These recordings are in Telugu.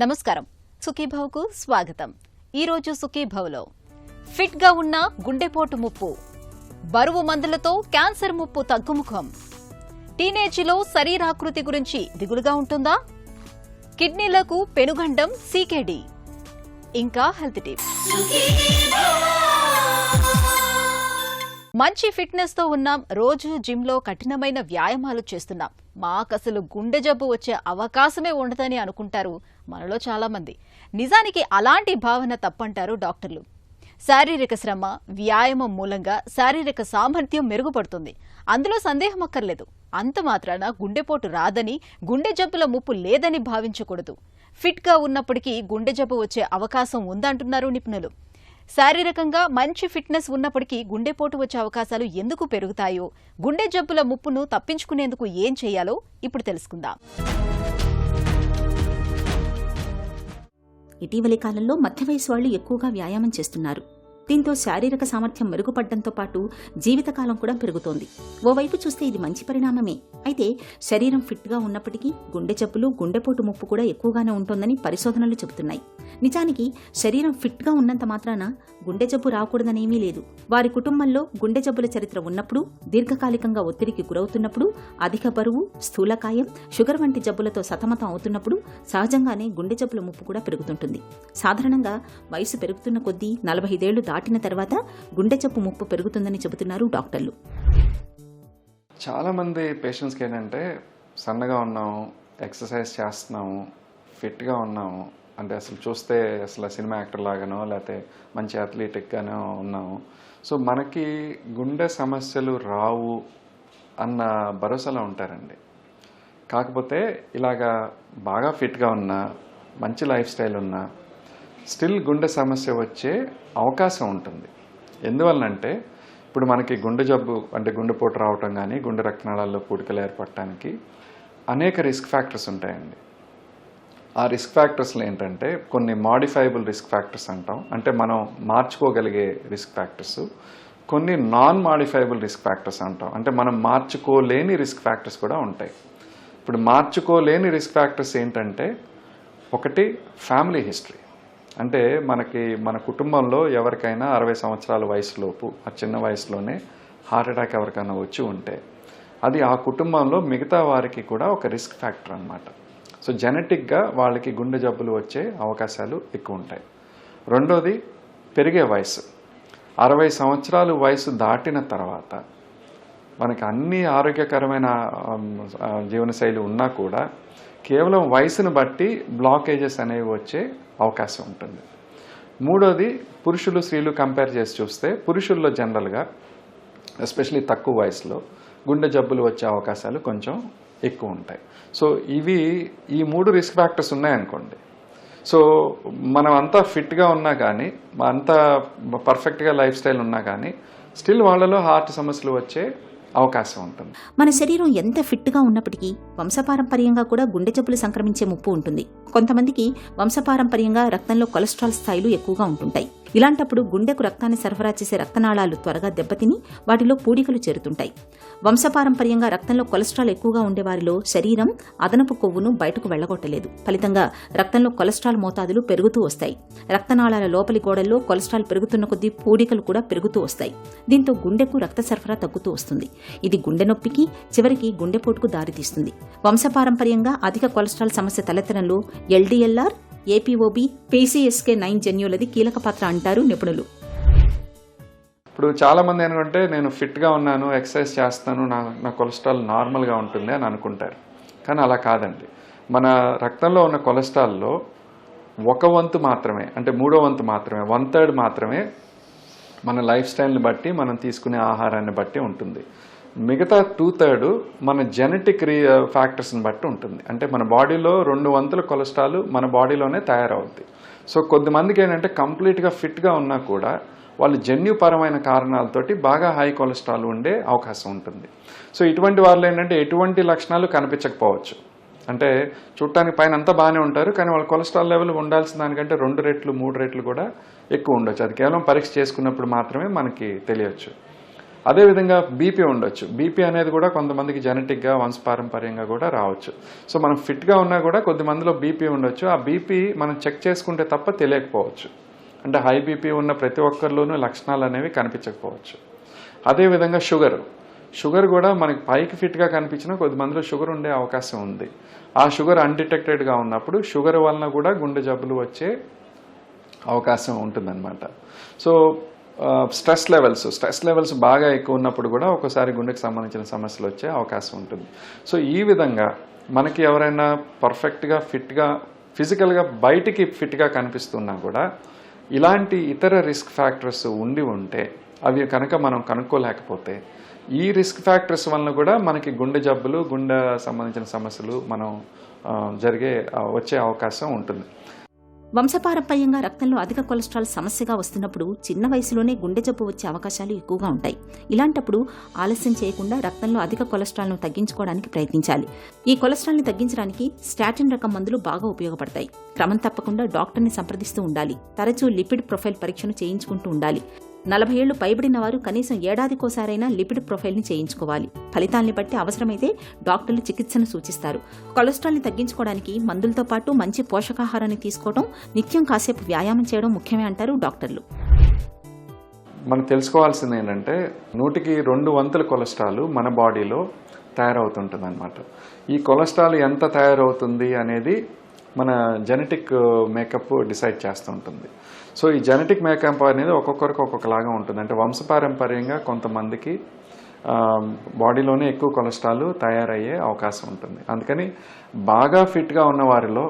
నమస్కారం. సుఖీభవకు స్వాగతం. ఈ రోజు సుఖీభవలో ఫిట్ గా ఉన్న గుండెపోటు ముప్పు, బరువు మందులతో క్యాన్సర్ ముప్పు తగ్గుముఖం, టీనేజీలో శరీరాకృతి గురించి దిగులుగా ఉంటుందా, కిడ్నీలకు పెనుగండం సీకేడీ, ఇంకా హెల్త్ టిప్స్. మంచి ఫిట్నెస్ తో ఉన్నాం, రోజు జిమ్ లో కఠినమైన వ్యాయామాలు చేస్తున్నాం, మాకసలు గుండె జబ్బు వచ్చే అవకాశమే ఉండదని అనుకుంటారు మనలో చాలా మంది. నిజానికి అలాంటి భావన తప్పంటారు డాక్టర్లు. శారీరక శ్రమ, వ్యాయామం మూలంగా శారీరక సామర్థ్యం మెరుగుపడుతుంది, అందులో సందేహం అక్కర్లేదు. అంత మాత్రాన గుండెపోటు రాదని, గుండె జబ్బుల ముప్పు లేదని భావించకూడదు. ఫిట్ గా ఉన్నప్పటికీ గుండె జబ్బు వచ్చే అవకాశం ఉందంటున్నారు నిపుణులు. శారీరకంగా మంచి ఫిట్నెస్ ఉన్నప్పటికీ గుండెపోటు వచ్చే అవకాశాలు ఎందుకు పెరుగుతాయో, గుండె జబ్బుల ముప్పును తప్పించుకునేందుకు ఏం చేయాలో ఇప్పుడు తెలుసుకుందాం. ఇటీవలి కాలంలో మధ్య వయసు వాళ్లు ఎక్కువగా వ్యాయామం చేస్తున్నారు. దీంతో శారీరక సామర్థ్యం మెరుగుపడడంతో పాటు జీవితకాలం కూడా పెరుగుతోంది. ఓవైపు చూస్తే ఇది మంచి పరిణామమే. అయితే శరీరం ఫిట్గా ఉన్నప్పటికీ గుండె జబ్బులు, గుండెపోటు ముప్పు కూడా ఎక్కువగానే ఉంటోందని పరిశోధనలు చెబుతున్నాయి. నిజానికి శరీరం ఫిట్గా ఉన్నంత మాత్రాన గుండె జబ్బు రాకూడదనేమీ లేదు. వారి కుటుంబంలో గుండె జబ్బుల చరిత్ర ఉన్నప్పుడు, దీర్ఘకాలికంగా ఒత్తిడికి గురవుతున్నప్పుడు, అధిక బరువు, స్థూలకాయం, షుగర్ వంటి జబ్బులతో సతమతం అవుతున్నప్పుడు సహజంగానే గుండె జబ్బుల ముప్పు కూడా పెరుగుతుంటుంది. సాధారణంగా వయసు పెరుగుతున్న కొద్దీ 45 ఏళ్లు దాటిన తర్వాత గుండె జబ్బు ముప్పు పెరుగుతుందని చెబుతున్నారు డాక్టర్లు. చాలామంది పేషెంట్స్కి ఏంటంటే సన్నగా ఉన్నాము, ఎక్సర్సైజ్ చేస్తున్నాము, ఫిట్గా ఉన్నాము అంటే అసలు చూస్తే అసలు సినిమా యాక్టర్ లాగానో లేకపోతే మంచి అథ్లెటిక్గానో ఉన్నాము, సో మనకి గుండె సమస్యలు రావు అన్న భరోసాలో ఉంటారండి. కాకపోతే ఇలాగా బాగా ఫిట్గా ఉన్నా, మంచి లైఫ్ స్టైల్ ఉన్నా స్టిల్ గుండె సమస్య వచ్చే అవకాశం ఉంటుంది. ఎందువల్లంటే ఇప్పుడు మనకి గుండె జబ్బు అంటే గుండెపోటు రావటం కానీ, గుండె రక్తనాళాల్లో పూడికలు ఏర్పడటానికి అనేక రిస్క్ ఫ్యాక్టర్స్ ఉంటాయండి. ఆ రిస్క్ ఫ్యాక్టర్స్లో ఏంటంటే కొన్ని మాడిఫైబుల్ రిస్క్ ఫ్యాక్టర్స్ అంటాం, అంటే మనం మార్చుకోగలిగే రిస్క్ ఫ్యాక్టర్స్, కొన్ని నాన్ మాడిఫైబుల్ రిస్క్ ఫ్యాక్టర్స్ అంటాం, అంటే మనం మార్చుకోలేని రిస్క్ ఫ్యాక్టర్స్ కూడా ఉంటాయి. ఇప్పుడు మార్చుకోలేని రిస్క్ ఫ్యాక్టర్స్ ఏంటంటే ఒకటి ఫ్యామిలీ హిస్టరీ, అంటే మన కుటుంబంలో ఎవరికైనా 60 సంవత్సరాల వయసులోపు ఆ చిన్న వయసులోనే హార్ట్ అటాక్ ఎవరికైనా వచ్చి ఉంటే అది ఆ కుటుంబంలో మిగతా వారికి కూడా ఒక రిస్క్ ఫ్యాక్టర్ అన్నమాట. సో జెనెటిక్గా వాళ్ళకి గుండె జబ్బులు వచ్చే అవకాశాలు ఎక్కువ ఉంటాయి. రెండోది పెరిగే వయసు. 60 సంవత్సరాలు వయసు దాటిన తర్వాత మనకి అన్ని ఆరోగ్యకరమైన జీవనశైలి ఉన్నా కూడా కేవలం వయసును బట్టి బ్లాకేజెస్ అనేవి వచ్చే అవకాశం ఉంటుంది. మూడోది పురుషులు స్త్రీలు కంపేర్ చేసి చూస్తే పురుషుల్లో జనరల్గా ఎస్పెషలీ తక్కువ వయసులో గుండె జబ్బులు వచ్చే అవకాశాలు కొంచెం ఎక్కువ ఉంటాయి. సో ఈ 3 రిస్క్ ఫ్యాక్టర్స్ ఉన్నాయనుకోండి, సో మనం అంతా ఫిట్గా ఉన్నా కానీ, అంతా పర్ఫెక్ట్గా లైఫ్ స్టైల్ ఉన్నా కానీ స్టిల్ వాళ్ళలో హార్ట్ సమస్యలు వచ్చే అవకాశం ఉంటుంది. మన శరీరం ఎంత ఫిట్గా ఉన్నప్పటికీ వంశపారంపర్యంగా కూడా గుండె జబ్బులు సంక్రమించే ముప్పు ఉంటుంది. కొంతమందికి వంశపారంపర్యంగా రక్తంలో కొలెస్ట్రాల్ స్థాయిలు ఎక్కువగా ఉంటుంటాయి. ఇలాంటప్పుడు గుండెకు రక్తాన్ని సరఫరా చేసే రక్తనాళాలు త్వరగా దెబ్బతిని వాటిలో పూడికలు చేరుతుంటాయి. వంశపారంపర్యంగా రక్తంలో కొలెస్ట్రాల్ ఎక్కువగా ఉండేవారిలో శరీరం అదనపు కొవ్వును బయటకు వెళ్లగొట్టలేదు. ఫలితంగా రక్తంలో కొలెస్ట్రాల్ మోతాదులు పెరుగుతూ వస్తాయి. రక్తనాళాల లోపలి గోడల్లో కొలెస్ట్రాల్ పెరుగుతున్న కొద్దీ పూడికలు కూడా పెరుగుతూ వస్తాయి. దీంతో గుండెకు రక్త సరఫరా తగ్గుతూ వస్తుంది. ఇది గుండె నొప్పికి, చివరికి గుండెపోటుకు దారితీస్తుంది. వంశపారంపర్యంగా అధిక కొలెస్ట్రాల్ సమస్య తలెత్తడంలో LDLR, APOB, PCSK9 జన్యులది కీలక పాత్ర అంటారు నిపుణులు. ఇప్పుడు చాలామంది ఏంటంటే నేను ఫిట్గా ఉన్నాను, ఎక్సర్సైజ్ చేస్తాను, నా కొలెస్ట్రాల్ నార్మల్గా ఉంటుంది అని అనుకుంటారు. కానీ అలా కాదండి. మన రక్తంలో ఉన్న కొలెస్ట్రాల్లో 1 వంతు మాత్రమే, అంటే 3వ వంతు మాత్రమే, 1/3 మాత్రమే మన లైఫ్ స్టైల్ని బట్టి, మనం తీసుకునే ఆహారాన్ని బట్టి ఉంటుంది. మిగతా 2/3 మన జెనెటిక్ ఫ్యాక్టర్స్ని బట్టి ఉంటుంది. అంటే మన బాడీలో 2 వంతుల కొలెస్ట్రాల్ మన బాడీలోనే తయారవుద్ది. సో కొద్దిమందికి ఏంటంటే కంప్లీట్గా ఫిట్గా ఉన్నా కూడా వాళ్ళు జన్యుపరమైన కారణాలతోటి బాగా హై కొలెస్ట్రాల్ ఉండే అవకాశం ఉంటుంది. సో ఇటువంటి వాళ్ళు ఏంటంటే ఎటువంటి లక్షణాలు కనిపించకపోవచ్చు, అంటే చూడటానికి పైన అంతా బాగానే ఉంటారు, కానీ వాళ్ళ కొలెస్ట్రాల్ లెవెల్ ఉండాల్సిన దానికంటే 2 రెట్లు 3 రెట్లు కూడా ఎక్కువ ఉండొచ్చు. అది కేవలం పరీక్ష చేసుకున్నప్పుడు మాత్రమే మనకి తెలియచ్చు. అదేవిధంగా బీపీ ఉండొచ్చు. బీపీ అనేది కూడా కొంతమందికి జెనెటిక్గా వంశపారంపర్యంగా కూడా రావచ్చు. సో మనం ఫిట్గా ఉన్నా కూడా కొద్ది మందిలో బీపీ ఉండొచ్చు. ఆ బీపీ మనం చెక్ చేసుకుంటే తప్ప తెలియకపోవచ్చు. అంటే హై బీపీ ఉన్న ప్రతి ఒక్కరిలోనూ లక్షణాలు అనేవి కనిపించకపోవచ్చు. అదేవిధంగా షుగర్ కూడా మనకి పైకి ఫిట్గా కనిపించినా కొద్ది మందిలో షుగర్ ఉండే అవకాశం ఉంది. ఆ షుగర్ అన్డిటెక్టెడ్గా ఉన్నప్పుడు షుగర్ వలన కూడా గుండె జబ్బులు వచ్చే అవకాశం ఉంటుందన్నమాట. సో స్ట్రెస్ లెవెల్స్ బాగా ఎక్కువ ఉన్నప్పుడు కూడా ఒక్కోసారి గుండెకి సంబంధించిన సమస్యలు వచ్చే అవకాశం ఉంటుంది. సో ఈ విధంగా మనకి ఎవరైనా పర్ఫెక్ట్గా ఫిట్గా ఫిజికల్గా బయటికి ఫిట్గా కనిపిస్తున్నా కూడా ఇలాంటి ఇతర రిస్క్ ఫ్యాక్టర్స్ ఉంటే అవి కనుక మనం కనుక్కోలేకపోతే ఈ రిస్క్ ఫ్యాక్టర్స్ వలన కూడా మనకి గుండె జబ్బులు, గుండె సంబంధించిన సమస్యలు వచ్చే అవకాశం ఉంటుంది. వంశపారంపర్యంగా రక్తంలో అధిక కొలెస్ట్రాల్ సమస్యగా వస్తున్నప్పుడు చిన్న వయసులోనే గుండె జబ్బు వచ్చే అవకాశాలు ఎక్కువగా ఉంటాయి. ఇలాంటప్పుడు ఆలస్యం చేయకుండా రక్తంలో అధిక కొలెస్ట్రాల్ను తగ్గించుకోవడానికి ప్రయత్నించాలి. ఈ కొలెస్ట్రాల్ని తగ్గించడానికి స్టాటిన్ రకం మందులు బాగా ఉపయోగపడతాయి. క్రమం తప్పకుండా డాక్టర్ని సంప్రదిస్తూ ఉండాలి. తరచూ లిపిడ్ ప్రొఫైల్ పరీక్షను చేయించుకుంటూ ఉండాలి. 40 ఏళ్లు పైబడిన వారు కనీసం ఏడాదికోసారైనా లిపిడ్ ప్రొఫైల్ని చేయించుకోవాలి. ఫలితాల్ని బట్టి అవసరమైతే డాక్టర్లు చికిత్సను సూచిస్తారు. కొలెస్ట్రాల్ని తగ్గించుకోవడానికి మందులతో పాటు మంచి పోషకాహారాన్ని తీసుకోవడం, నిత్యం కాసేపు వ్యాయామం చేయడం ముఖ్యమే అంటారు డాక్టర్లు. మనం తెలుసుకోవాల్సింది ఏంటంటే 100కి 2 వంతుల కొలెస్ట్రాల్ మన బాడీలో తయారవుతుంటుంది అనమాట. ఈ కొలెస్ట్రాల్ ఎంత తయారవుతుంది అనేది మన జెనెటిక్ మేకప్ డిసైడ్ చేస్తూ ఉంటుంది. సో ఈ జెనెటిక్ మేకప్ అనేది ఒక్కొక్కరికి ఒక్కొక్కలాగా ఉంటుంది. అంటే వంశపారంపర్యంగా కొంతమందికి బాడీలోనే ఎక్కువ కొలెస్ట్రాల్ తయారయ్యే అవకాశం ఉంటుంది. అందుకని బాగా ఫిట్గా ఉన్న వారిలో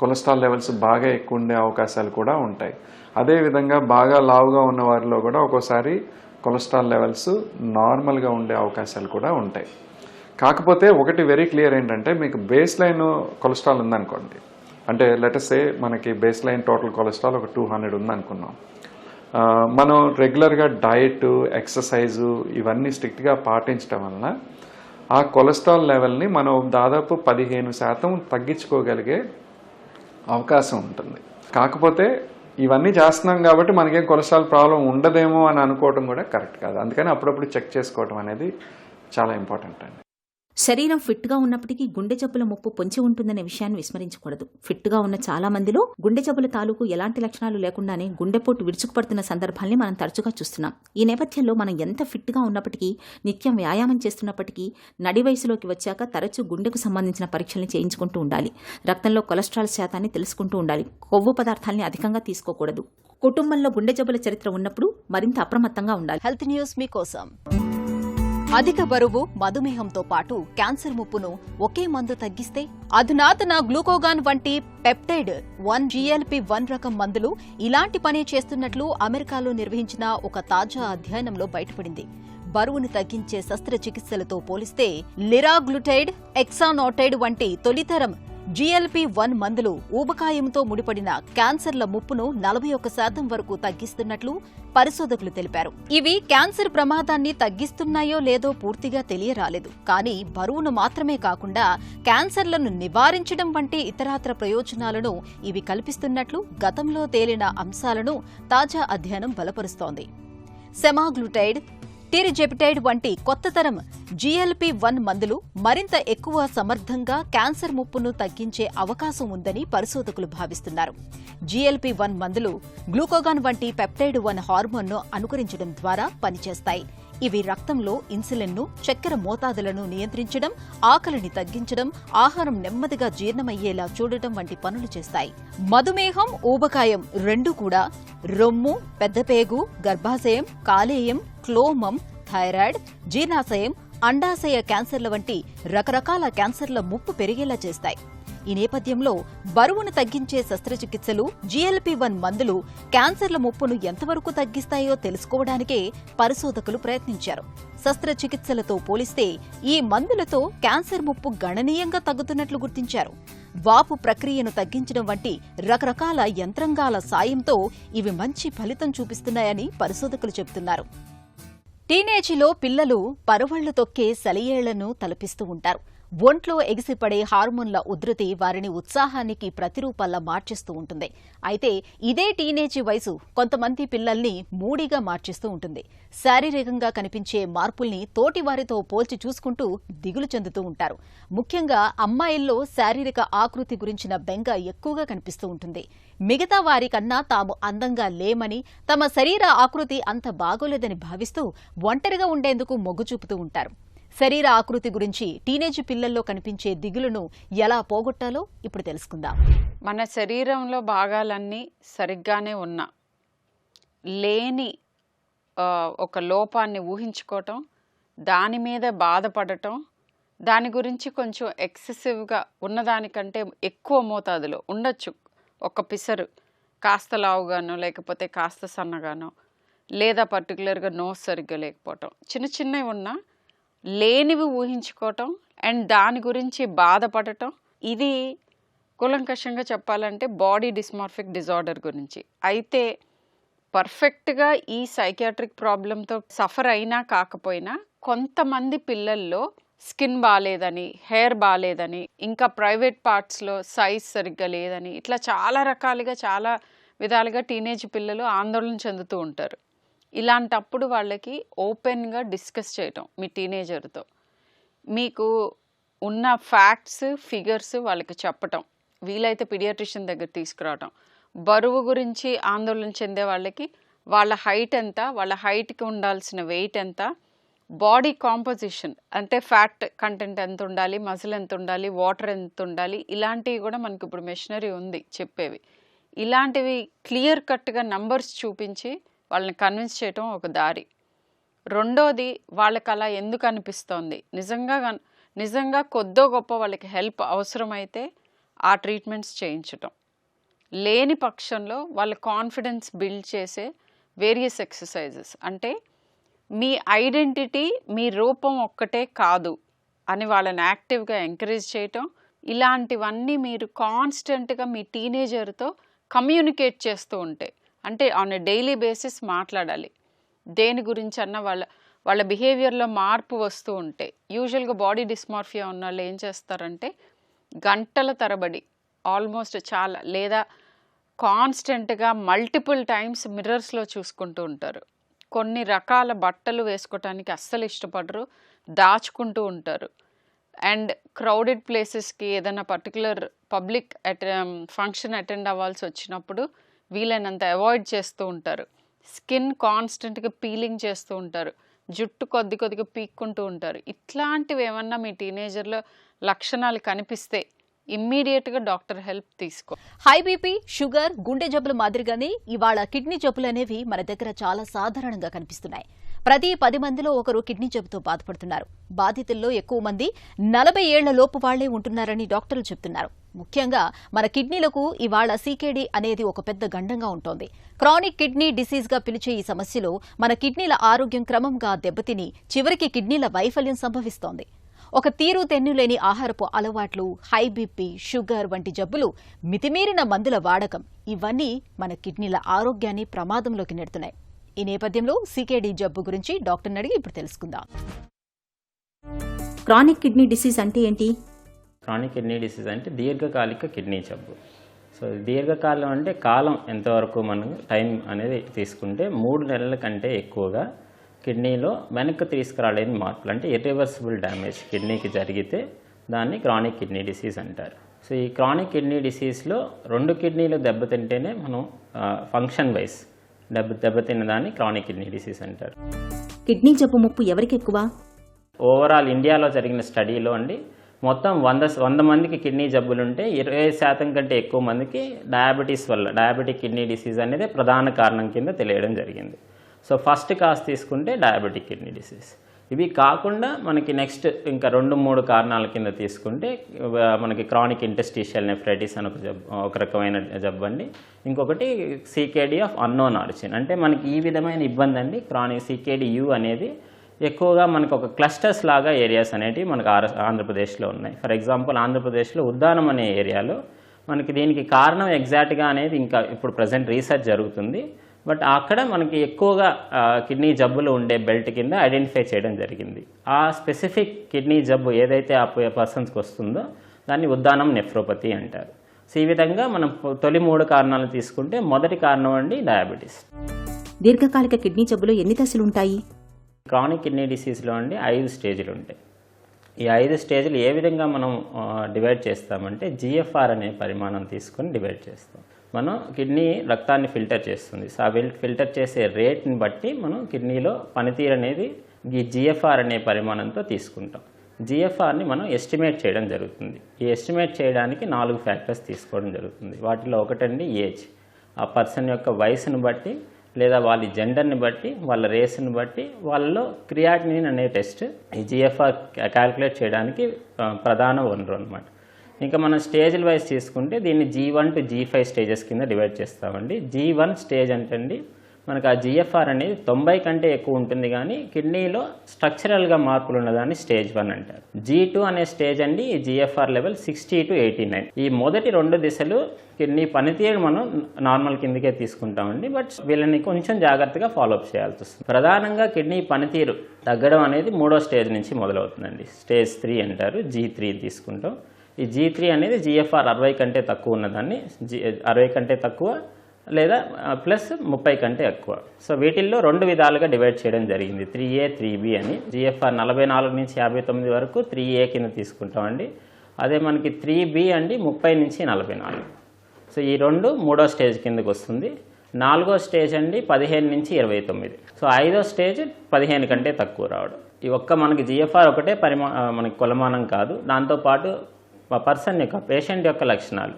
కొలెస్ట్రాల్ లెవెల్స్ బాగా ఎక్కువ ఉండే అవకాశాలు కూడా ఉంటాయి. అదేవిధంగా బాగా లావుగా ఉన్న వారిలో కూడా ఒక్కోసారి కొలెస్ట్రాల్ లెవెల్స్ నార్మల్గా ఉండే అవకాశాలు కూడా ఉంటాయి. కాకపోతే ఒకటి వెరీ క్లియర్ ఏంటంటే, మీకు బేస్ లైన్ కొలెస్ట్రాల్ ఉందనుకోండి, అంటే లెటస్ సే మనకి బేస్ లైన్ టోటల్ కొలెస్ట్రాల్ ఒక 200 ఉందనుకున్నాం. మనం రెగ్యులర్గా డయట్, ఎక్సర్సైజు ఇవన్నీ స్ట్రిక్ట్గా పాటించడం వలన ఆ కొలెస్ట్రాల్ లెవెల్ని మనం దాదాపు 15% తగ్గించుకోగలిగే అవకాశం ఉంటుంది. కాకపోతే ఇవన్నీ చేస్తున్నాం కాబట్టి మనకేం కొలెస్ట్రాల్ ప్రాబ్లం ఉండదేమో అని అనుకోవడం కూడా కరెక్ట్ కాదు. అందుకని అప్పుడప్పుడు చెక్ చేసుకోవడం అనేది చాలా ఇంపార్టెంట్ అండి. శరీరం ఫిట్గా ఉన్నప్పటికీ గుండె జబ్బుల ముప్పు పొంచి ఉంటుందనే విషయాన్ని విస్మరించకూడదు. ఫిట్గా ఉన్న చాలా మందిలో గుండె జబ్బుల తాలూకు ఎలాంటి లక్షణాలు లేకుండానే గుండెపోటు విరుచుకుపడుతున్న సందర్భాల్ని మనం తరచుగా చూస్తున్నాం. ఈ నేపథ్యంలో మనం ఎంత ఫిట్గా ఉన్నప్పటికీ, నిత్యం వ్యాయామం చేస్తున్నప్పటికీ నడి వయసులోకి వచ్చాక తరచూ గుండెకు సంబంధించిన పరీక్షల్ని చేయించుకుంటూ ఉండాలి. రక్తంలో కొలెస్ట్రాల్ శాతాన్ని తెలుసుకుంటూ ఉండాలి. కొవ్వు పదార్థాలని అధికంగా తీసుకోకూడదు. కుటుంబంలో గుండె జబ్బుల చరిత్ర ఉన్నప్పుడు మరింత అప్రమత్తంగా ఉండాలి. హెల్త్ న్యూస్ మీకోసం. అధిక బరువు, మధుమేహంతో పాటు క్యాన్సర్ ముప్పును ఒకే మందు తగ్గిస్తే? అధునాతన గ్లూకోగాన్ వంటి పెప్టైడ్ 1 GLP-1 రకం మందులు ఇలాంటి పనే చేస్తున్నట్లు అమెరికాలో నిర్వహించిన ఒక తాజా అధ్యయనంలో బయటపడింది. బరువును తగ్గించే శస్త్రచికిత్సలతో పోలిస్తే లిరాగ్లుటైడ్, ఎక్సానోటైడ్ వంటి తొలితరం GLP-1 మందులు ఊబకాయంతో ముడిపడిన క్యాన్సర్ల ముప్పును 41% వరకు తగ్గిస్తున్నట్లు పరిశోధకులు తెలిపారు. ఇవి క్యాన్సర్ ప్రమాదాన్ని తగ్గిస్తున్నాయో లేదో పూర్తిగా తెలియరాలేదు. కానీ బరువును మాత్రమే కాకుండా క్యాన్సర్లను నివారించడం వంటి ఇతరాత్ర ప్రయోజనాలను ఇవి కల్పిస్తున్నట్లు గతంలో తేలిన అంశాలను తాజా అధ్యయనం బలపరుస్తోంది. సెమాగ్లుటైడ్, టిరిజెపిటైడ్ వంటి కొత్త తరం GLP-1 మందులు మరింత ఎక్కువ సమర్థంగా క్యాన్సర్ ముప్పును తగ్గించే అవకాశం ఉందని పరిశోధకులు భావిస్తున్నారు. GLP-1 మందులు గ్లూకోగాన్ వంటి పెప్టైడ్ 1 హార్మోన్ను అనుకరించడం ద్వారా పనిచేస్తాయి. ఇవి రక్తంలో ఇన్సులిన్ను, చక్కెర మోతాదులను నియంత్రించడం, ఆకలిని తగ్గించడం, ఆహారం నెమ్మదిగా జీర్ణమయ్యేలా చూడటం వంటి పనులు చేస్తాయి. మధుమేహం, ఊబకాయం రెండూ కూడా రొమ్ము, పెద్దపేగు, గర్భాశయం, కాలేయం, క్లోమం, థైరాయిడ్, జీర్ణాశయం, అండాశయ క్యాన్సర్ల వంటి రకరకాల క్యాన్సర్ల ముప్పు పెరిగేలా చేస్తాయి. ఈ నేపథ్యంలో బరువును తగ్గించే శస్త్రచికిత్సలు, GLP-1 మందులు క్యాన్సర్ల ముప్పును ఎంతవరకు తగ్గిస్తాయో తెలుసుకోవడానికే పరిశోధకులు ప్రయత్నించారు. శస్త్రచికిత్సలతో పోలిస్తే ఈ మందులతో క్యాన్సర్ ముప్పు గణనీయంగా తగ్గుతున్నట్లు గుర్తించారు. వాపు ప్రక్రియను తగ్గించడం వంటి రకరకాల యంత్రాంగాల సాయంతో ఇవి మంచి ఫలితం చూపిస్తున్నాయని పరిశోధకులు చెబుతున్నారు. టీనేజీలో పిల్లలు పరవళ్లు తొక్కే సెలయేళ్లను తలపిస్తూ ఉంటారు. ఒంట్లో ఎగిసిపడే హార్మోన్ల ఉధృతి వారిని ఉత్సాహానికి ప్రతిరూపాల్లా మార్చేస్తూ ఉంటుంది. అయితే ఇదే టీనేజీ వయసు కొంతమంది పిల్లల్ని మూడీగా మార్చేస్తూ ఉంటుంది. శారీరకంగా కనిపించే మార్పుల్ని తోటి వారితో పోల్చి చూసుకుంటూ దిగులు చెందుతూ ఉంటారు. ముఖ్యంగా అమ్మాయిల్లో శారీరక ఆకృతి గురించిన బెంగ ఎక్కువగా కనిపిస్తూ ఉంటుంది. మిగతా వారికన్నా తాము అందంగా లేమని, తమ శరీర ఆకృతి అంత బాగోలేదని భావిస్తూ ఒంటరిగా ఉండేందుకు మొగ్గు చూపుతూ ఉంటారు. శరీర ఆకృతి గురించి టీనేజ్ పిల్లల్లో కనిపించే దిగులును ఎలా పోగొట్టాలో ఇప్పుడు తెలుసుకుందాం. మన శరీరంలో భాగాలన్నీ సరిగ్గానే ఉన్నా లేని ఒక లోపాన్ని ఊహించుకోవటం, దాని మీద బాధపడటం, దాని గురించి కొంచెం ఎక్సెసివ్గా ఉన్నదానికంటే ఎక్కువ మోతాదులో ఉండొచ్చు. ఒక పిసరు కాస్త లావుగానో లేకపోతే కాస్త సన్నగానో, లేదా పర్టికులర్గా నోస్ సరిగ్గా లేకపోవటం, చిన్న చిన్నవి ఉన్నా లేనివి ఊహించుకోవటం అండ్ దాని గురించి బాధపడటం, ఇది కూలంకషంగా చెప్పాలంటే బాడీ డిస్మార్ఫిక్ డిజార్డర్ గురించి. అయితే పర్ఫెక్ట్గా ఈ సైకియాట్రిక్ ప్రాబ్లంతో సఫర్ అయినా కాకపోయినా కొంతమంది పిల్లల్లో స్కిన్ బాగాలేదని, హెయిర్ బాగాలేదని, ఇంకా ప్రైవేట్ పార్ట్స్లో సైజ్ సరిగ్గా లేదని, ఇట్లా చాలా రకాలుగా చాలా విధాలుగా టీనేజ్ పిల్లలు ఆందోళన చెందుతూ ఉంటారు. ఇలాంటప్పుడు వాళ్ళకి ఓపెన్గా డిస్కస్ చేయటం మీ టీనేజర్తో, మీకు ఉన్న ఫ్యాక్ట్స్ ఫిగర్స్ వాళ్ళకి చెప్పటం, వీలైతే పీడియాట్రిషియన్ దగ్గర తీసుకురావటం. బరువు గురించి ఆందోళన చెందే వాళ్ళకి వాళ్ళ హైట్ ఎంత, వాళ్ళ హైట్కి ఉండాల్సిన వెయిట్ ఎంత, బాడీ కాంపోజిషన్ అంటే ఫ్యాట్ కంటెంట్ ఎంత ఉండాలి, మజిల్ ఎంత ఉండాలి, వాటర్ ఎంత ఉండాలి, ఇలాంటివి కూడా మనకి ఇప్పుడు మెషినరీ ఉంది చెప్పేవి. ఇలాంటివి క్లియర్ కట్గా నంబర్స్ చూపించి వాళ్ళని కన్విన్స్ చేయటం ఒక దారి. రెండోది, వాళ్ళకి అలా ఎందుకు అనిపిస్తోంది, నిజంగా కొద్దో గొప్ప వాళ్ళకి హెల్ప్ అవసరమైతే ఆ ట్రీట్మెంట్స్ చేయించటం. లేని పక్షంలో వాళ్ళ కాన్ఫిడెన్స్ బిల్డ్ చేసే వేరియస్ ఎక్సర్సైజెస్, అంటే మీ ఐడెంటిటీ మీ రూపం ఒక్కటే కాదు అని వాళ్ళని యాక్టివ్గా ఎంకరేజ్ చేయటం. ఇలాంటివన్నీ మీరు కాన్స్టెంట్గా మీ టీనేజర్తో కమ్యూనికేట్ చేస్తూ ఉంటే, అంటే ఆన్ ఎ డైలీ బేసిస్ మాట్లాడాలి. దేని గురించి అన్న వాళ్ళ బిహేవియర్లో మార్పు వస్తూ ఉంటే, యూజువల్గా బాడీ డిస్మార్ఫియా ఉన్న వాళ్ళు ఏం చేస్తారంటే గంటల తరబడి ఆల్మోస్ట్ చాలా లేదా కాన్స్టెంట్గా మల్టిపుల్ టైమ్స్ మిర్రర్స్లో చూసుకుంటూ ఉంటారు. కొన్ని రకాల బట్టలు వేసుకోవటానికి అస్సలు ఇష్టపడరు, దాచుకుంటూ ఉంటారు. అండ్ క్రౌడెడ్ ప్లేసెస్కి ఏదైనా పర్టికులర్ పబ్లిక్ ఫంక్షన్ అటెండ్ అవ్వాల్సి వచ్చినప్పుడు వీలైనంత అవాయిడ్ చేస్తూ ఉంటారు. స్కిన్ కాన్స్టెంట్గా పీలింగ్ చేస్తూ ఉంటారు, జుట్టు కొద్దిగా పీక్కుంటూ ఉంటారు. ఇట్లాంటివి ఏమన్నా మీ టీనేజర్లో లక్షణాలు కనిపిస్తే ఇమ్మీడియట్గా డాక్టర్ హెల్ప్ తీసుకో. హై బీపీ, షుగర్, గుండె జబ్బుల మాదిరిగానే ఇవాళ కిడ్నీ జబ్బులు అనేవి మన దగ్గర చాలా సాధారణంగా కనిపిస్తున్నాయి. ప్రతి 10 మందిలో ఒకరు కిడ్నీ జబ్బుతో బాధపడుతున్నారు. బాధితుల్లో ఎక్కువ మంది 40 ఏళ్ల లోపు వాళ్లే ఉంటున్నారని డాక్టర్లు చెబుతున్నారు. ముఖ్యంగా మన కిడ్నీలకు ఇవాళ సీకేడీ అనేది ఒక పెద్ద గండంగా ఉంటోంది. క్రానిక్ కిడ్నీ డిసీజ్ గా పిలిచే ఈ సమస్యలో మన కిడ్నీల ఆరోగ్యం క్రమంగా దెబ్బతిని చివరికి కిడ్నీల వైఫల్యం సంభవిస్తోంది. ఒక తీరు తెన్నులేని ఆహారపు అలవాట్లు, హై బీపీ, షుగర్ వంటి జబ్బులు, మితిమీరిన మందుల వాడకం, ఇవన్నీ మన కిడ్నీల ఆరోగ్యాన్ని ప్రమాదంలోకి నెడుతున్నాయి. ఈ నేపథ్యంలో సీకేడీ జబ్బు గురించి డాక్టర్ని అడిగి ఇప్పుడు తెలుసుకుందాం. క్రానిక్ కిడ్నీ డిసీజ్ అంటే ఏంటి? క్రానిక్ కిడ్నీ డిసీజ్ అంటే దీర్ఘకాలిక కిడ్నీ జబ్బు. సో దీర్ఘకాలం అంటే కాలం ఎంతవరకు మనం టైం అనేది తీసుకుంటే 3 నెలల కంటే ఎక్కువగా కిడ్నీలో వెనక్కి తీసుకురాలేని మార్పులు, అంటే ఇర్రివర్సిబుల్ డ్యామేజ్ కిడ్నీకి జరిగితే దాన్ని క్రానిక్ కిడ్నీ డిసీజ్ అంటారు. సో ఈ క్రానిక్ కిడ్నీ డిసీజ్లో 2 కిడ్నీలు దెబ్బతింటేనే మనం ఫంక్షన్ వైజ్ దెబ్బతిన్న దాన్ని క్రానిక్ కిడ్నీ డిసీజ్ అంటారు. కిడ్నీ జబ్బు ముప్పు ఎవరికి ఎక్కువ? ఓవరాల్ ఇండియాలో జరిగిన స్టడీలో అండి మొత్తం 100 మందికి కిడ్నీ జబ్బులుంటే 20% కంటే ఎక్కువ మందికి డయాబెటీస్ వల్ల డయాబెటిక్ కిడ్నీ డిసీజ్ అనేది ప్రధాన కారణం కింద తెలియడం జరిగింది. సో ఫస్ట్ కాజ్ తీసుకుంటే డయాబెటిక్ కిడ్నీ డిసీజ్. ఇవి కాకుండా మనకి నెక్స్ట్ ఇంకా 2-3 కారణాల కింద తీసుకుంటే మనకి క్రానిక్ ఇంటెస్టిషియల్ నెఫ్రైటిస్ అని ఒక రకమైన జబ్బు అండి. ఇంకొకటి సీకేడీ ఆఫ్ అన్నోన్ ఆరిజిన్, అంటే మనకి ఈ విధమైన ఇబ్బంది అండి. క్రానిక్ సీకేడీ యూ అనేది ఎక్కువగా మనకు ఒక క్లస్టర్స్ లాగా ఏరియాస్ అనేటివి మనకు ఆంధ్రప్రదేశ్లో ఉన్నాయి. ఫర్ ఎగ్జాంపుల్ ఆంధ్రప్రదేశ్లో ఉద్దానం అనే ఏరియాలో మనకి దీనికి కారణం ఎగ్జాక్ట్గా అనేది ఇంకా ఇప్పుడు ప్రజెంట్ రీసెర్చ్ జరుగుతుంది. బట్ అక్కడ మనకి ఎక్కువగా కిడ్నీ జబ్బులు ఉండే బెల్ట్ కింద ఐడెంటిఫై చేయడం జరిగింది. ఆ స్పెసిఫిక్ కిడ్నీ జబ్బు ఏదైతే ఆ పర్సన్స్కి వస్తుందో దాన్ని ఉద్దానం నెఫ్రోపతి అంటారు. సో ఈ విధంగా మనం తొలి 3 కారణాలు తీసుకుంటే మొదటి కారణం అండి డయాబెటీస్. దీర్ఘకాలిక కిడ్నీ జబ్బులో ఎన్ని దశలు ఉంటాయి? క్రానిక్ కిడ్నీ డిసీజ్లో అండి 5 స్టేజ్లు ఉంటాయి. ఈ 5 స్టేజ్లు ఏ విధంగా మనం డివైడ్ చేస్తామంటే GFR అనే పరిమాణం తీసుకొని డివైడ్ చేస్తాం. మనం కిడ్నీ రక్తాన్ని ఫిల్టర్ చేస్తుంది. సో ఆ ఫిల్టర్ చేసే రేట్ని బట్టి మనం కిడ్నీలో పనితీరు అనేది ఈ GFR అనే పరిమాణంతో తీసుకుంటాం. GFRని మనం ఎస్టిమేట్ చేయడం జరుగుతుంది. ఈ ఎస్టిమేట్ చేయడానికి 4 ఫ్యాక్టర్స్ తీసుకోవడం జరుగుతుంది. వాటిలో ఒకటండి ఏజ్. ఆ పర్సన్ యొక్క వయసును బట్టి లేదా వాళ్ళ జెండర్ని బట్టి వాళ్ళ రేస్ని బట్టి వాళ్ళలో క్రియాటినిన్ అనే టెస్ట్ ఈ GFR క్యాలిక్యులేట్ చేయడానికి ప్రధాన వనరు అనమాట. ఇంకా మనం స్టేజ్ల వైజ్ తీసుకుంటే దీన్ని G1 to G5 స్టేజెస్ కింద డివైడ్ చేస్తామండి. G1 స్టేజ్ అంటే మనకు ఆ GFR అనేది 90 కంటే ఎక్కువ ఉంటుంది కానీ కిడ్నీలో స్ట్రక్చరల్గా మార్పులు ఉన్నదాన్ని స్టేజ్ 1 అంటారు. G2 అనే స్టేజ్ అండి ఈ GFR లెవెల్ 60 to 89. ఈ మొదటి 2 దిశలు కిడ్నీ పనితీరు మనం నార్మల్ కిందకే తీసుకుంటామండి. బట్ వీళ్ళని కొంచెం జాగ్రత్తగా ఫాలోఅప్ చేయాల్సి వస్తుంది. ప్రధానంగా కిడ్నీ పనితీరు తగ్గడం అనేది 3వ స్టేజ్ నుంచి మొదలవుతుందండి. స్టేజ్ 3 అంటారు. G3 తీసుకుంటాం. ఈ G3 అనేది GFR 60 కంటే తక్కువ ఉన్నదాన్ని 60 కంటే తక్కువ లేదా ప్లస్ 30 కంటే ఎక్కువ. సో వీటిల్లో 2 విధాలుగా డివైడ్ చేయడం జరిగింది. 3A 3B అని. GFR 44 నుంచి 59 వరకు 3A కింద తీసుకుంటామండి. అదే మనకి 3B అండి 30 నుంచి 44. సో ఈ 2 3వ స్టేజ్ కిందకి వస్తుంది. 4వ స్టేజ్ అండి 15 నుంచి 29. సో 5వ స్టేజ్ 15 కంటే తక్కువ రావడం. ఈ మనకి GFR ఒకటే మనకి కొలమానం కాదు. దాంతోపాటు పర్సన్ యొక్క పేషెంట్ యొక్క లక్షణాలు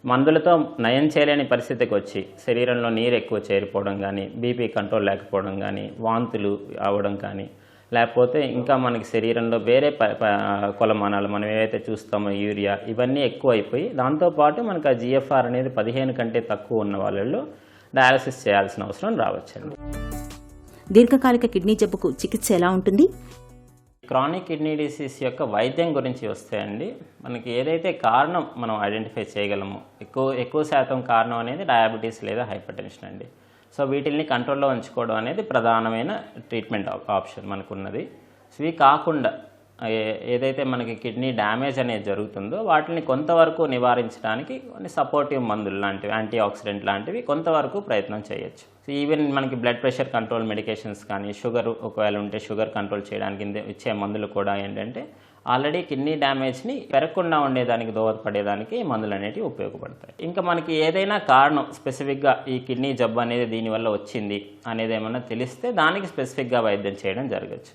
మందులతో నయం చేయలేని పరిస్థితికి వచ్చి శరీరంలో నీరు ఎక్కువ చేరిపోవడం కానీ, బీపీ కంట్రోల్ లేకపోవడం కానీ, వాంతులు అవ్వడం కానీ, లేకపోతే ఇంకా మనకి శరీరంలో వేరే కొలమానాలు మనం ఏవైతే చూస్తామో యూరియా ఇవన్నీ ఎక్కువ అయిపోయి దాంతోపాటు మనకు ఆ GFR అనేది 15 కంటే తక్కువ ఉన్న వాళ్ళల్లో డయాలసిస్ చేయాల్సిన అవసరం రావచ్చండి. దీర్ఘకాలిక కిడ్నీ జబ్బుకు చికిత్స ఎలా ఉంటుంది? క్రానిక్ కిడ్నీ డిసీజ్ యొక్క వైద్యం గురించి వస్తే అండి మనకి ఏదైతే కారణం మనం ఐడెంటిఫై చేయగలమో ఎక్కువ శాతం కారణం అనేది డయాబెటీస్ లేదా హైపర్ టెన్షన్ అండి. సో వీటిల్ని కంట్రోల్లో ఉంచుకోవడం అనేది ప్రధానమైన ట్రీట్మెంట్ ఆప్షన్ మనకున్నది. సో ఇవి కాకుండా ఏదైతే మనకి కిడ్నీ డ్యామేజ్ అనేది జరుగుతుందో వాటిని కొంతవరకు నివారించడానికి కొన్ని సపోర్టివ్ మందులు లాంటివి, యాంటీ ఆక్సిడెంట్ లాంటివి కొంతవరకు ప్రయత్నం చేయొచ్చు. సో ఈవెన్ మనకి బ్లడ్ ప్రెషర్ కంట్రోల్ మెడికేషన్స్ కానీ, షుగర్ ఒకవేళ ఉంటే షుగర్ కంట్రోల్ చేయడానికి ఇచ్చే మందులు కూడా ఏంటంటే ఆల్రెడీ కిడ్నీ డ్యామేజ్ని పెరగకుండా ఉండేదానికి దోహదపడేదానికి మందులు అనేవి ఉపయోగపడతాయి. ఇంకా మనకి ఏదైనా కారణం స్పెసిఫిక్గా ఈ కిడ్నీ జబ్బు అనేది దీనివల్ల వచ్చింది అనేది ఏమన్నా తెలిస్తే దానికి స్పెసిఫిక్గా వైద్యం చేయడం జరగచ్చు.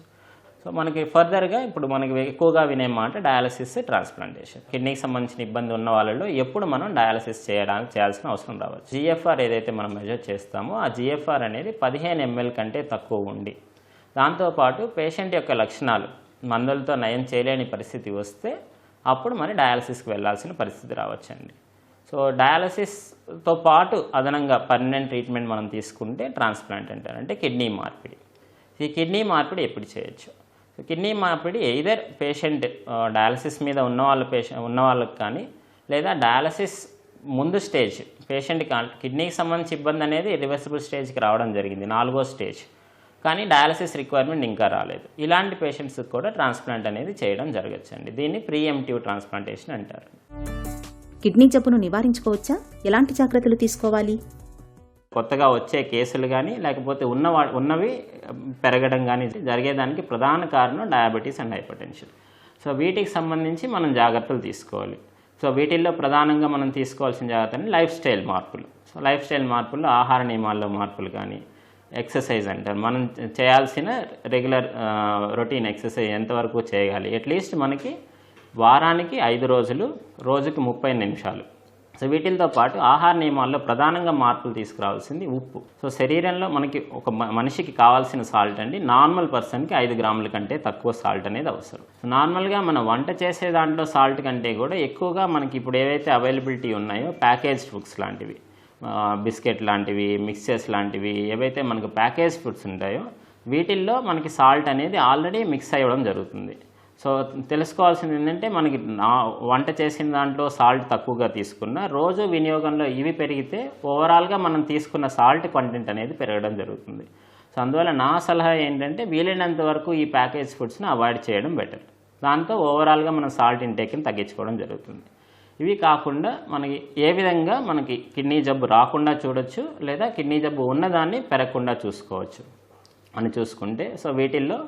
సో మనకి ఫర్దర్గా ఇప్పుడు మనకి ఎక్కువగా వినే మాట డయాలసిస్, ట్రాన్స్ప్లాంటేషన్. కిడ్నీకి సంబంధించిన ఇబ్బంది ఉన్న వాళ్ళలో ఎప్పుడు మనం డయాలసిస్ చేయాల్సిన అవసరం రావచ్చు. GFR ఏదైతే మనం మెజర్ చేస్తామో ఆ GFR అనేది 15 ml కంటే తక్కువ ఉండి దాంతోపాటు పేషెంట్ యొక్క లక్షణాలు మందులతో నయం చేయలేని పరిస్థితి వస్తే అప్పుడు మరి డయాలసిస్కి వెళ్ళాల్సిన పరిస్థితి రావచ్చండి. సో డయాలసిస్తో పాటు అదనంగా పర్మనెంట్ ట్రీట్మెంట్ మనం తీసుకుంటే ట్రాన్స్ప్లాంట్ అంటారు, అంటే కిడ్నీ మార్పిడి. ఈ కిడ్నీ మార్పిడి ఎప్పుడు చేయొచ్చు? సో కిడ్నీ మార్పిడి ఎయిదర్ పేషెంట్ డయాలసిస్ మీద ఉన్న వాళ్ళకి కానీ లేదా డయాలసిస్ ముందు స్టేజ్ పేషెంట్ కిడ్నీకి సంబంధించి ఇబ్బంది అనేది ఇర్రివర్సిబుల్ స్టేజ్కి రావడం జరిగింది, 4వ స్టేజ్, కానీ డయాలసిస్ రిక్వైర్మెంట్ ఇంకా రాలేదు. ఇలాంటి పేషెంట్స్కి కూడా ట్రాన్స్ప్లాంట్ అనేది చేయడం జరగచ్చండి. దీన్ని ప్రీఎంప్టివ్ ట్రాన్స్ప్లాంటేషన్ అంటారు. కిడ్నీ జబ్బును నివారించుకోవచ్చా? ఎలాంటి జాగ్రత్తలు తీసుకోవాలి? కొత్తగా వచ్చే కేసులు కానీ లేకపోతే ఉన్నవి పెరగడం కానీ జరిగేదానికి ప్రధాన కారణం diabetes and hyper tension. So వీటికి సంబంధించి మనం జాగ్రత్తలు తీసుకోవాలి. సో వీటిల్లో ప్రధానంగా మనం తీసుకోవాల్సిన జాగ్రత్తలు లైఫ్ స్టైల్ మార్పులు. సో లైఫ్ స్టైల్ మార్పుల్లో ఆహార నియమాల్లో మార్పులు కానీ, ఎక్సర్సైజ్ అంటారు, మనం చేయాల్సిన రెగ్యులర్ రొటీన్ ఎక్సర్సైజ్ ఎంతవరకు చేయగాలి, అట్లీస్ట్ మనకి వారానికి 5 రోజులు, రోజుకి 30 నిమిషాలు. సో వీటితో పాటు ఆహార నియమాల్లో ప్రధానంగా మార్పులు తీసుకురావాల్సింది ఉప్పు. సో శరీరంలో మనకి ఒక మనిషికి కావాల్సిన సాల్ట్ అండి నార్మల్ పర్సన్కి 5 గ్రాముల కంటే తక్కువ సాల్ట్ అనేది అవసరం. నార్మల్గా మనం వంట చేసే దాంట్లో సాల్ట్ కంటే కూడా ఎక్కువగా మనకి ఇప్పుడు ఏవైతే అవైలబిలిటీ ఉన్నాయో ప్యాకేజ్డ్ ఫుడ్స్ లాంటివి, బిస్కెట్ లాంటివి, మిక్చర్స్ లాంటివి ఏవైతే మనకు ప్యాకేజ్ ఫుడ్స్ ఉంటాయో వీటిల్లో మనకి సాల్ట్ అనేది ఆల్రెడీ మిక్స్ అవ్వడం జరుగుతుంది. సో తెలుసుకోవాల్సింది ఏంటంటే మనకి వంట చేసిన దాంట్లో సాల్ట్ తక్కువగా తీసుకున్న రోజు వినియోగంలో ఇవి పెరిగితే ఓవరాల్గా మనం తీసుకున్న సాల్ట్ కంటెంట్ అనేది పెరగడం జరుగుతుంది. సో అందువల్ల నా సలహా ఏంటంటే వీలైనంత వరకు ఈ ప్యాకేజ్ ఫుడ్స్ని అవాయిడ్ చేయడం బెటర్. దాంతో ఓవరాల్గా మనం సాల్ట్ ఇంటేక్ని తగ్గించుకోవడం జరుగుతుంది. ఇవి కాకుండా మనకి ఏ విధంగా మనకి కిడ్నీ జబ్బు రాకుండా చూడొచ్చు, లేదా కిడ్నీ జబ్బు ఉన్నదాన్ని పెరగకుండా చూసుకోవచ్చు అని చూసుకుంటే, సో వీటిల్లో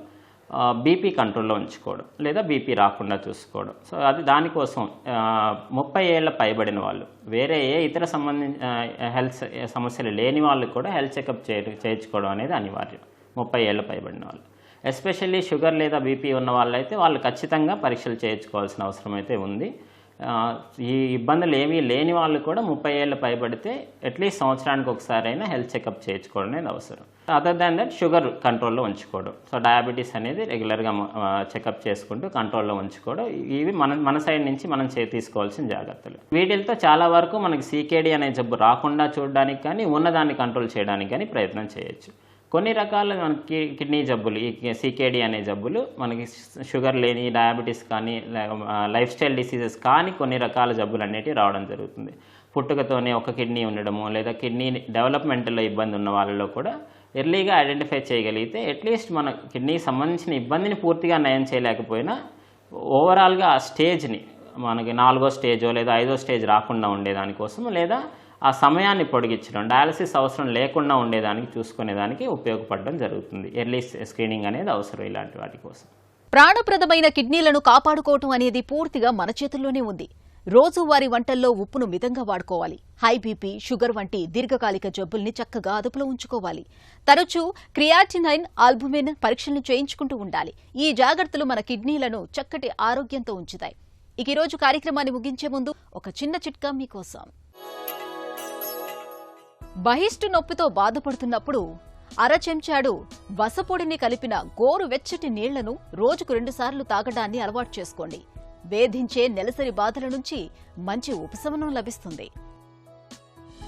బీపీ కంట్రోల్లో ఉంచుకోవడం లేదా బీపీ రాకుండా చూసుకోవడం. సో అది దానికోసం 30 ఏళ్ళ పైబడిన వాళ్ళు, వేరే ఏ ఇతర హెల్త్ సమస్యలు లేని వాళ్ళు కూడా హెల్త్ చెకప్ చేయించుకోవడం అనేది అనివార్యం. 30 ఏళ్ళ పైబడిన వాళ్ళు, ఎస్పెషల్లీ షుగర్ లేదా బీపీ ఉన్న వాళ్ళైతే వాళ్ళు ఖచ్చితంగా పరీక్షలు చేయించుకోవాల్సిన అవసరం అయితే ఉంది. ఈ ఇబ్బందులు ఏమీ లేని వాళ్ళు కూడా 30 ఏళ్ళు పైబడితే అట్లీస్ట్ సంవత్సరానికి ఒకసారి అయినా హెల్త్ చెకప్ చేయించుకోవడం అనేది అవసరం. అదర్ దాన్ దట్ షుగర్ కంట్రోల్లో ఉంచుకోవడం, సో డయాబెటీస్ అనేది రెగ్యులర్గా చెకప్ చేసుకుంటూ కంట్రోల్లో ఉంచుకోవడం, ఇవి మన సైడ్ నుంచి మనం తీసుకోవాల్సిన జాగ్రత్తలు. వీటితో చాలా వరకు మనకి సీకేడీ అనే జబ్బు రాకుండా చూడడానికి కానీ ఉన్నదాన్ని కంట్రోల్ చేయడానికి కానీ ప్రయత్నం చేయొచ్చు. కొన్ని రకాల మనకి కిడ్నీ జబ్బులు, ఈ సీకేడీ అనే జబ్బులు మనకి షుగర్ లేని డయాబెటీస్ కానీ లైఫ్ స్టైల్ డిసీజెస్ కానీ కొన్ని రకాల జబ్బులు అనేటివి రావడం జరుగుతుంది. పుట్టుకతోనే ఒక కిడ్నీ ఉండడము లేదా కిడ్నీ డెవలప్మెంట్లో ఇబ్బంది ఉన్న వాళ్ళలో కూడా ఎర్లీగా ఐడెంటిఫై చేయగలిగితే అట్లీస్ట్ మన కిడ్నీకి సంబంధించిన ఇబ్బందిని పూర్తిగా నయం చేయలేకపోయినా ఓవరాల్గా ఆ స్టేజ్ని మనకి 4వ స్టేజో లేదా 5వ స్టేజ్ రాకుండా ఉండేదానికోసం, లేదా ఆ సమయాన్ని పొడిగించడం, డయాలసిస్ అవసరం లేకుండా ఉండేదానికి చూసుకునేదానికి ఉపయోగపడడం జరుగుతుంది. ఎర్లీ స్క్రీనింగ్ అనేది అవసరం ఇలాంటి వాటి కోసం. ప్రాణప్రదమైన కిడ్నీలను కాపాడుకోవటం అనేది పూర్తిగా మన చేతుల్లోనే ఉంది. రోజువారీ వంటల్లో ఉప్పును మితంగా వాడుకోవాలి. హై బీపీ, షుగర్ వంటి దీర్ఘకాలిక జబ్బుల్ని చక్కగా అదుపులో ఉంచుకోవాలి. తరచూ క్రియాటినైన్, ఆల్బుమిన్ పరీక్షలను చేయించుకుంటూ ఉండాలి. ఈ జాగ్రత్తలు మన కిడ్నీలను చక్కటి ఆరోగ్యంతో ఉంచుతాయి. ఈ రోజు కార్యక్రమాన్ని ముగించే ముందు ఒక చిన్న చిట్కా మీకోసం. బహిష్టు నొప్పితో బాధపడుతున్నప్పుడు అర చెంచాడు వసపొడిని కలిపిన గోరువెచ్చటి నీళ్లను రోజుకు 2 సార్లు తాగడాన్ని అలవాటు చేసుకోండి. వేధించే నెలసరి బాధల నుంచి మంచి ఉపశమనం లభిస్తుంది.